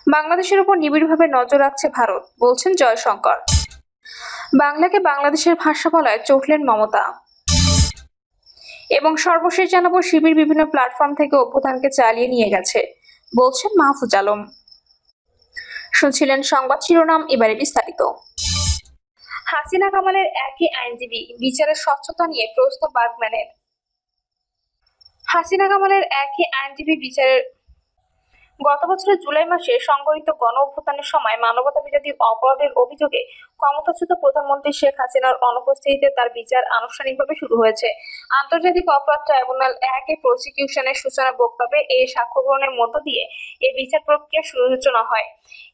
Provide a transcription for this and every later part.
বাংলাদেশের উপর নিবিড়ভাবে নজর রাখছে ভারত, বলছেন জয়শঙ্কর। বাংলাকে বাংলাদেশের ভাষা বলায় চটলেন মমতা। এবং সর্বশেষ জানাবো, শিবির বিভিন্ন প্ল্যাটফর্ম থেকে অভ্যুত্থানকে চালিয়ে নিয়ে গেছে, বলছেন মাহফুজ আলম। শুনছিলেন সংবাদ শিরোনাম, এবারে বিস্তারিত। হাসিনা কামালের একই আইনজীবী, বিচারের স্বচ্ছতা নিয়ে প্রশ্ন বার্গম্যানের। হাসিনা কামালের একই আইনজীবী বিচারের গত বছরের জুলাই মাসে সংঘটিত গণ অভ্যুত্থানের সময় মানবতা বিরোধী অপরাধের অভিযোগে ক্ষমতাচ্যুত প্রধানমন্ত্রী শেখ হাসিনার অনুপস্থিতিতে তার বিচার আনুষ্ঠানিকভাবে শুরু হয়েছে। আন্তর্জাতিক অপরাধ ট্রাইব্যুনাল 1 প্রসিকিউশনের সূচনা বক্তব্যে এই সাক্ষ্য গ্রহণের মধ্য দিয়ে এই বিচার প্রক্রিয়া সূচনা হয়।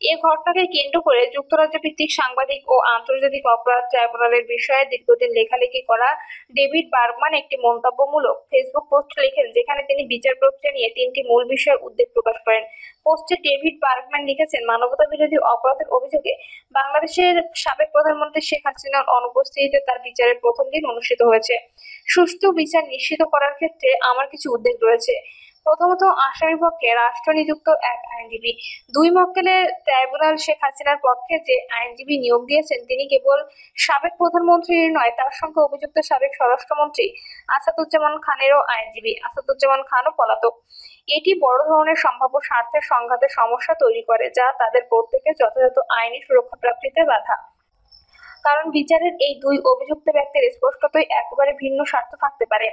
এই ঘটনাকে কেন্দ্র করে যুক্তরাজ্য ভিত্তিক সাংবাদিক ও আন্তর্জাতিক অপরাধ ট্রাইব্যুনালের বিষয়ে দীর্ঘদিন লেখালেখি করা ডেভিড বার্গম্যান একটি মন্তব্যমূলক ফেসবুক পোস্ট লেখেন, যেখানে তিনি বিচার প্রক্রিয়া নিয়ে 3টি মূল বিষয়ে উদ্বেগ প্রকাশ করেন। পোস্টে ডেভিড বার্গম্যান লিখেছেন, মানবতা বিরোধী অপরাধের অভিযোগে বাংলাদেশের সাবেক প্রধানমন্ত্রী শেখ হাসিনার অনুপস্থিতিতে তার বিচারের প্রথম দিন অনুষ্ঠিত হয়েছে। সুষ্ঠু বিচার নিশ্চিত করার ক্ষেত্রে আমার কিছু উদ্বেগ রয়েছে। প্রথমত, আসামিপক্ষে রাষ্ট্র নিযুক্ত এক আইনজীবী। 2 মক্কেলের ট্রাইব্যুনাল শেখ হাসিনার পক্ষে যে আইনজীবী নিয়োগ দিয়েছেন তিনি কেবল সাবেক প্রধানমন্ত্রীর নয়, তার সঙ্গে অভিযুক্ত সাবেক স্বরাষ্ট্রমন্ত্রী আসাদুজ্জামান খানেরও আইনজীবী। আসাদুজ্জামান খানও পলাতক। এটি বড় ধরনের সম্ভাব্য স্বার্থের সংঘাতের সমস্যা তৈরি করে, যা তাদের প্রত্যেকের যথাযথ আইনি সুরক্ষা প্রাপ্তিতে বাধা। কারণ বিচারের এই 2 অভিযুক্ত ব্যক্তির স্পষ্টতই একেবারে ভিন্ন স্বার্থ থাকতে পারে।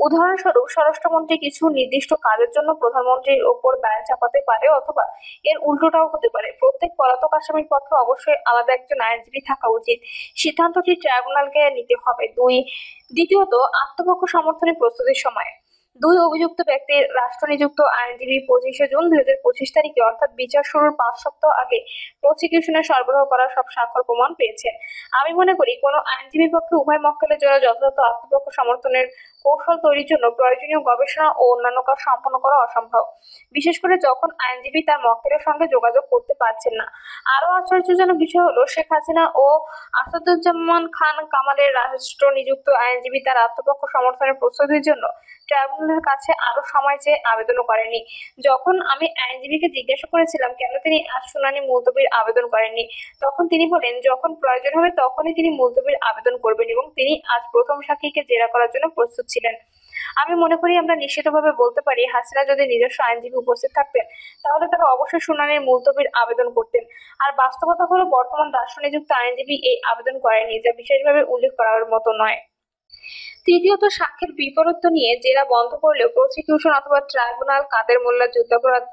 উদাহরণস্বরূপ, স্বরাষ্ট্রমন্ত্রী কিছু নির্দিষ্ট কাজের জন্য প্রধানমন্ত্রীর ওপর দায় চাপাতে পারে, অথবা এর উল্টোটাও হতে পারে। প্রত্যেক পলাতক আসামির পক্ষে অবশ্যই আলাদা একজন আইনজীবী থাকা উচিত। সিদ্ধান্তটি ট্রাইব্যুনালকে নিতে হবে। দ্বিতীয়ত, আত্মপক্ষ সমর্থনের প্রস্তুতির সময় 2 অভিযুক্ত ব্যক্তির রাষ্ট্র নিযুক্ত আইনজীবী 25শে জুন 2025 তারিখে অর্থাৎ বিচার শুরুর 5 সপ্তাহ আগে প্রসিকিউশনে সরবরাহ করা সব স্বাক্ষর প্রমাণ পেয়েছেন। আমি মনে করি, কোনো আইনজীবীর পক্ষে উভয় মক্কেলের জন্য যথাযথ আত্মপক্ষ সমর্থনের কৌশল তৈরির জন্য প্রয়োজনীয় গবেষণা ও অন্যান্য কাজ সম্পন্ন করা অসম্ভব, বিশেষ করে যখন আইনজীবী তার মক্কেলের সঙ্গে যোগাযোগ করতে পারছেন না। আরও আশ্চর্যজনক বিষয় হলো, শেখ হাসিনা ও আসাদুজ্জামান খান কামালের রাষ্ট্র নিযুক্ত আইনজীবী তার আত্মপক্ষ সমর্থনের প্রস্তুতির জন্য ট্রাইব্যুনালের কাছে আরো সময় চেয়ে আবেদনও করেননি। যখন আমি আইনজীবীকে জিজ্ঞাসা করেছিলাম কেন তিনি আজ শুনানি মুলতবির আবেদন করেননি, তখন তিনি বলেন, যখন প্রয়োজন হবে তখনই তিনি মুলতবির আবেদন করবেন এবং তিনি আজ প্রথম সাক্ষীকে জেরা করার জন্য প্রস্তুত ছিলেন। আমি মনে করি আমরা নিশ্চিতভাবে বলতে পারি, হাসিনা যদি নিজস্ব আইনজীবী উপস্থিত থাকতেন তাহলে তারা অবশ্যই শুনানির মুলতবির আবেদন করতেন। আর বাস্তবতা হলো, বর্তমান রাষ্ট্র নিযুক্ত আইনজীবী এই আবেদন করেননি, যা বিশেষভাবে উল্লেখ করার মতো নয়। তৃতীয়ত, সাক্ষ্যের বিপরীত নিয়ে জেরা বন্ধ করলেও প্রসিকিউশন অথবা ট্রাইব্যুনাল কাদের মোল্লার যুদ্ধাপরাধ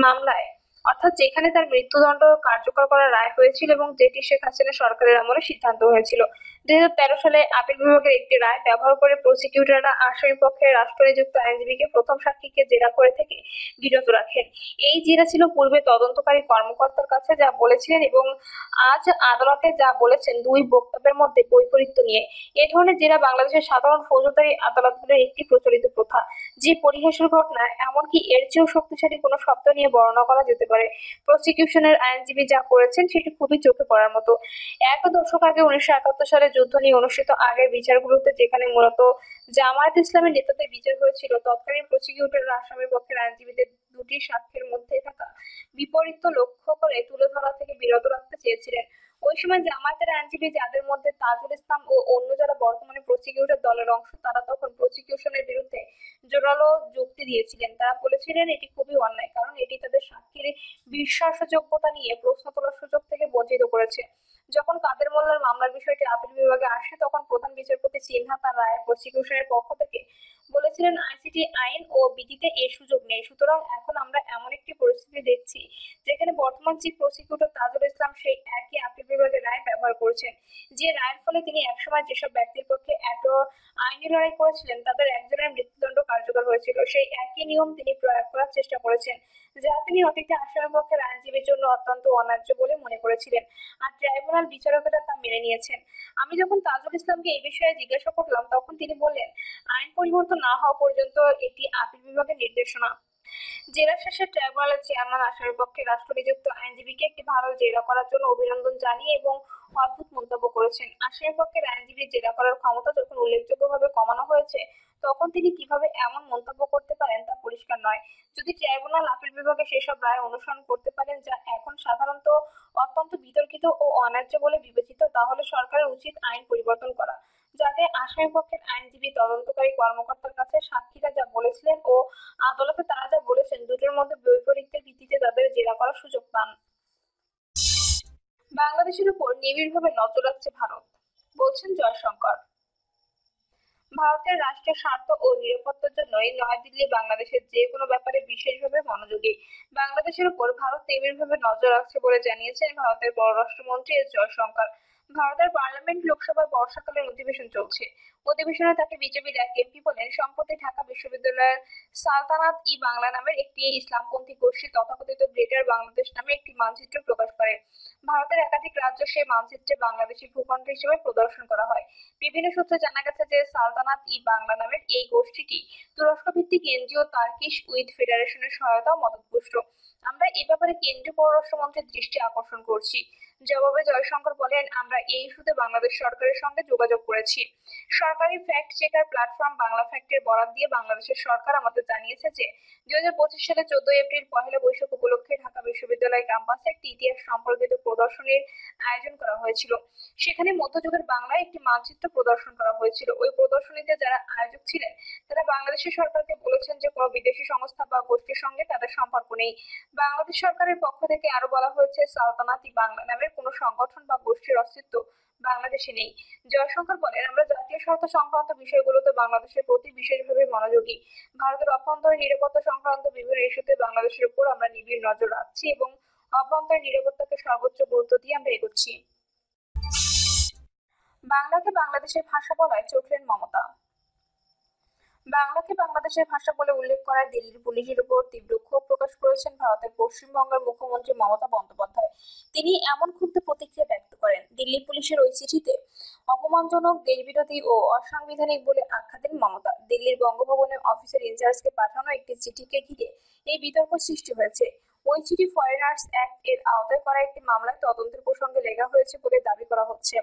মামলায়, অর্থাৎ যেখানে তার মৃত্যুদণ্ড কার্যকর করার রায় হয়েছিল এবং যেটি শেখ হাসিনা সরকারের আমলে সিদ্ধান্ত হয়েছিল, 2013 সালে আপিল বিভাগের একটি রায় ব্যবহার করে প্রসিকিউটররা আসামি পক্ষে রাষ্ট্র নিযুক্ত আইনজীবীকে প্রথম সাক্ষীকে জেরা করে থেকে বিরত রাখেন। এই জেরা ছিল পূর্বে তদন্তকারী কর্মকর্তার কাছে যা বলেছিলেন এবং আজ আদালতে যা বলেছেন 2 বক্তব্যের মধ্যে বৈপরীত্য নিয়ে। এ ধরনের জেরা বাংলাদেশের সাধারণ ফৌজদারি আদালতগুলোর একটি প্রচলিত প্রথা। যে পরিহাসের ঘটনা, এমনকি এর চেয়েও শক্তিশালী কোনো শব্দ নিয়ে বর্ণনা করা যেতে পারে। প্রসিকিউশনের আইনজীবী যা করেছেন সেটি খুবই চোখে পড়ার মতো। 1 দশক আগে 1971 সালে যুদ্ধ নিয়ে অনুষ্ঠিত আগের বিচারগুলোতে, যেখানে মূলত জামায়াত ইসলামের নেতাদের বিচার হয়েছিল, তৎকালীন প্রসিকিউটররা আসামি পক্ষের আইনজীবীদের 2টি সাক্ষ্যের মধ্যে থাকা বিপরীত্য লক্ষ্য করে তুলে ধরা থেকে বিরত রাখতে চেয়েছিলেন। ওই সময় জামায়াতের আইনজীবী, যাদের মধ্যে তাজুল ইসলাম ও অন্য যারা বর্তমানে প্রসিকিউটর দলের অংশ, তারা তখন প্রসিকিউশনের বিরুদ্ধে জোরালো যুক্তি দিয়েছিলেন। তারা বলেছিলেন এটি খুবই অন্যায়, কারণ এটি তাদের সাক্ষীর বিশ্বাসযোগ্যতা নিয়ে প্রশ্ন তোলার সুযোগ থেকে বঞ্চিত করেছে। যখন কাদের মোল্লার মামলার বিষয়টি আপিল বিভাগে আসে, তখন প্রধান বিচারপতি সিনহা তার রায়ে প্রসিকিউশনের পক্ষ থেকে বলেছিলেন, আইসিটি আইন ও বিধিতে এই সুযোগ নেই। সুতরাং এখন আমরা এমন একটি পরিস্থিতি দেখছি যেখানে বর্তমান চিফ প্রসিকিউটর তাজুল ইসলাম সেই একই আপিল বিভাগের রায় ব্যবহার করেছেন, যে রায়ের ফলে তিনি একসময় যেসব ব্যক্তির পক্ষে এত আইনি লড়াই করেছিলেন তাদের একজনের মৃত্যুদণ্ড কার্যকর হয়েছিল, সেই একই নিয়ম তিনি প্রয়োগ করার চেষ্টা করেছেন, যা তিনি অতীতে আসামি পক্ষের আইনজীবীর জন্য অত্যন্ত অন্যায্য বলে মনে করেছিলেন। আর ট্রাইব্যুনাল বিচারকেরা তা মেনে নিয়েছেন। আমি যখন তাজুল ইসলামকে এই বিষয়ে জিজ্ঞাসা করলাম, তখন তিনি বললেন, আইন পরিবর্তন না হওয়া পর্যন্ত এটি আপিল বিভাগের নির্দেশনা। জেলা শেষে ট্রাইব্যুনালের চেয়ারম্যান আসামির পক্ষে রাষ্ট্রনিযুক্ত আইনজীবীকে একটি ভালো জেরা করার জন্য অভিনন্দন জানিয়ে এবং অদ্ভুত মন্তব্য করেছেন। আসামির পক্ষের আইনজীবী জেরা করার ক্ষমতা যখন উল্লেখযোগ্যভাবে কমানো হয়েছে, তখন তিনি কিভাবে এমন মন্তব্য করতে পারেন তা পরিষ্কার নয়। যদি ট্রাইব্যুনাল আপিল বিভাগে সেসব রায় অনুসরণ করতে পারেন যা এখন সাধারণত অত্যন্ত বিতর্কিত ও অন্যায্য বলে বিবেচিত, তাহলে সরকারের উচিত আইন পরিবর্তন করা, যাতে আসামি পক্ষের আইনজীবী, তদন্তকারী কর্মকর্তার কাছে সাক্ষীরা যা বলেছিলেন ও আদালতে তারা যা বলেছেন দুটোর মধ্যে বৈপরীত্যের ভিত্তিতে তাদের জেরা করার সুযোগ পান। বাংলাদেশের উপর নিবিড়ভাবে নজর রাখছে ভারত, বলছেন জয়শঙ্কর। ভারতের রাষ্ট্রীয় স্বার্থ ও নিরাপত্তার জন্যই নয়াদিল্লি বাংলাদেশের যে কোনো ব্যাপারে বিশেষভাবে মনোযোগী। বাংলাদেশের উপর ভারত নিবিড়ভাবে নজর রাখছে বলে জানিয়েছেন ভারতের পররাষ্ট্রমন্ত্রী এস জয়শঙ্কর। ভারতের পার্লামেন্ট লোকসভার বর্ষাকালীন অধিবেশন চলছে। অধিবেশনে তাকে বিজেপির এক এমপি বলেন, সম্প্রতি ঢাকা বিশ্ববিদ্যালয়ের সালতানাত ই বাংলা নামের একটি ইসলামপন্থী গোষ্ঠী তথাকথিত গ্রেটার বাংলাদেশ নামে একটি মানচিত্র প্রকাশ করে। ভারতের একাধিক রাজ্য সেই মানচিত্রে বাংলাদেশি ভূখণ্ড হিসেবে প্রদর্শন করা হয়। বিভিন্ন সূত্রে জানা গেছে যে সালতানাত ই বাংলা নামের এই গোষ্ঠীটি তুরস্ক ভিত্তিক এনজিও তার্কিশ উইথ ফেডারেশনের সহায়তা ও মদতপুষ্ট। আমরা এ ব্যাপারে কেন্দ্রীয় পররাষ্ট্রমন্ত্রীর দৃষ্টি আকর্ষণ করছি। জবাবে জয়শঙ্কর বলেন, আমরা এই ইস্যুতে বাংলাদেশ সরকারের সঙ্গে যোগাযোগ করেছি। সরকারি ফ্যাক্ট চেকার প্ল্যাটফর্ম বাংলা ফ্যাক্টের বরাত দিয়ে বাংলাদেশের সরকার আমাদের জানিয়েছে যে 2025 সালে 14 এপ্রিল পহেলা বৈশাখ উপলক্ষে ঢাকা বিশ্ববিদ্যালয় ক্যাম্পাসে একটি ইতিহাস সম্পর্কিত প্রদর্শনীর আয়োজন করা হয়েছিল। সেখানে মধ্যযুগের বাংলায় একটি মানচিত্র প্রদর্শন করা হয়েছিল। ওই প্রদর্শনীতে যারা আয়োজক ছিলেন তারা বাংলাদেশের সরকারকে বলেছেন যে কোনো বিদেশি সংস্থা বা গোষ্ঠীর সঙ্গে তাদের সম্পর্ক নেই। বাংলাদেশ সরকারের পক্ষ থেকে আরো বলা হয়েছে, সালতানাত ই বাংলা নামের কোনো সংগঠন বা গোষ্ঠীর অস্তিত্ব বাংলাদেশে নেই। জয়শঙ্কর বলেন, আমরা জাতীয় স্বার্থ সংক্রান্ত বিষয়গুলোতে বাংলাদেশের প্রতি বিশেষভাবে মনোযোগী। ভারতের অভ্যন্তরীণ নিরাপত্তা সংক্রান্ত বিভিন্ন ইস্যুতে বাংলাদেশের উপর আমরা নিবিড় নজর রাখছি এবং অভ্যন্তরীণ নিরাপত্তাকে সর্বোচ্চ গুরুত্ব দিয়ে আমরা এগোচ্ছি। বাংলাকে বাংলাদেশের ভাষা বলায় চটলেন মমতা। বাংলাকে বাংলাদেশের ভাষা বলে উল্লেখ করায় দিল্লির পুলিশের উপর তীব্র ক্ষোভ প্রকাশ করেছেন ভারতের পশ্চিমবঙ্গের মুখ্যমন্ত্রী মমতা বন্দ্যোপাধ্যায়। তিনি এমন ক্ষুব্ধ প্রতিক্রিয়া ব্যক্ত করেন। দিল্লি পুলিশের ওই চিঠিতে অপমানজনক, দেশবিরোধী ও অসাংবিধানিক বলে আখ্যা দেন মমতা। দিল্লির বঙ্গভবনের অফিসার ইনচার্জকে পাঠানো একটি চিঠিকে ঘিরে এই বিতর্ক সৃষ্টি হয়েছে। ওই চিঠি ফরেনার্স অ্যাক্ট এর আওতায় করা একটি মামলায় তদন্তের প্রসঙ্গে লেখা হয়েছে বলে দাবি করা হচ্ছে।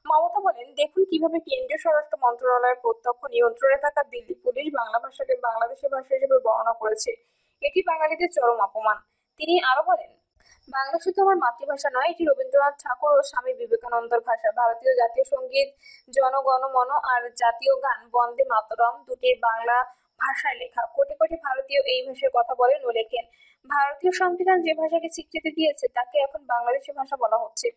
মমতা বলেন, দেখুন কিভাবে কেন্দ্রীয় স্বরাষ্ট্র মন্ত্রণালয়ের প্রত্যক্ষ নিয়ন্ত্রণে থাকা দিল্লি পুলিশ বাংলা ভাষাকে বাংলাদেশের ভাষা হিসেবে বর্ণনা করেছে। এটি বাঙালিদের চরম অপমান। তিনি আরো বলেন, বাংলা শুধু আমার মাতৃভাষা নয়, এটি রবীন্দ্রনাথ ঠাকুর ও স্বামী বিবেকানন্দের ভাষা। ভারতীয় জাতীয় সঙ্গীত জন গণ মন আর জাতীয় গান বন্দে মাতরম দুটি বাংলা ভাষায় লেখা। কোটি কোটি ভারতীয় এই ভাষায় কথা বলেন ও লেখেন। ভারতীয় সংবিধান যে ভাষাকে স্বীকৃতি দিয়েছে তাকে এখন বাংলাদেশি ভাষা বলা হচ্ছে।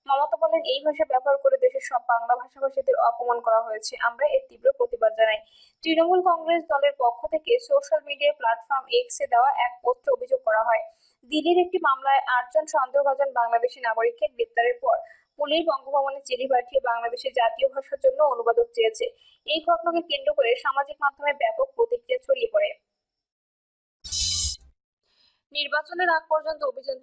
মমতা বলেন, এই ভাষা ব্যবহার করে দেশের সব বাংলা ভাষাভাষীদের অপমান করা হয়েছে। আমরা এর তীব্র প্রতিবাদ জানাই। তৃণমূল কংগ্রেস দলের পক্ষ থেকে সোশ্যাল মিডিয়া প্ল্যাটফর্ম এক্সে দেওয়া এক পোস্টে অভিযোগ করা হয়, দিল্লির একটি মামলায় 8 জন সন্দেহভাজন বাংলাদেশি নাগরিককে গ্রেপ্তারের পর পুলিশ বঙ্গভবনে চিঠি পাঠিয়ে বাংলাদেশের জাতীয় ভাষার জন্য অনুবাদক চেয়েছে। এই ঘটনাকে কেন্দ্র করে সামাজিক মাধ্যমে ব্যাপক প্রতিক্রিয়া ছড়িয়ে পড়ে। নির্বাচনের আগ পর্যন্ত অভিযান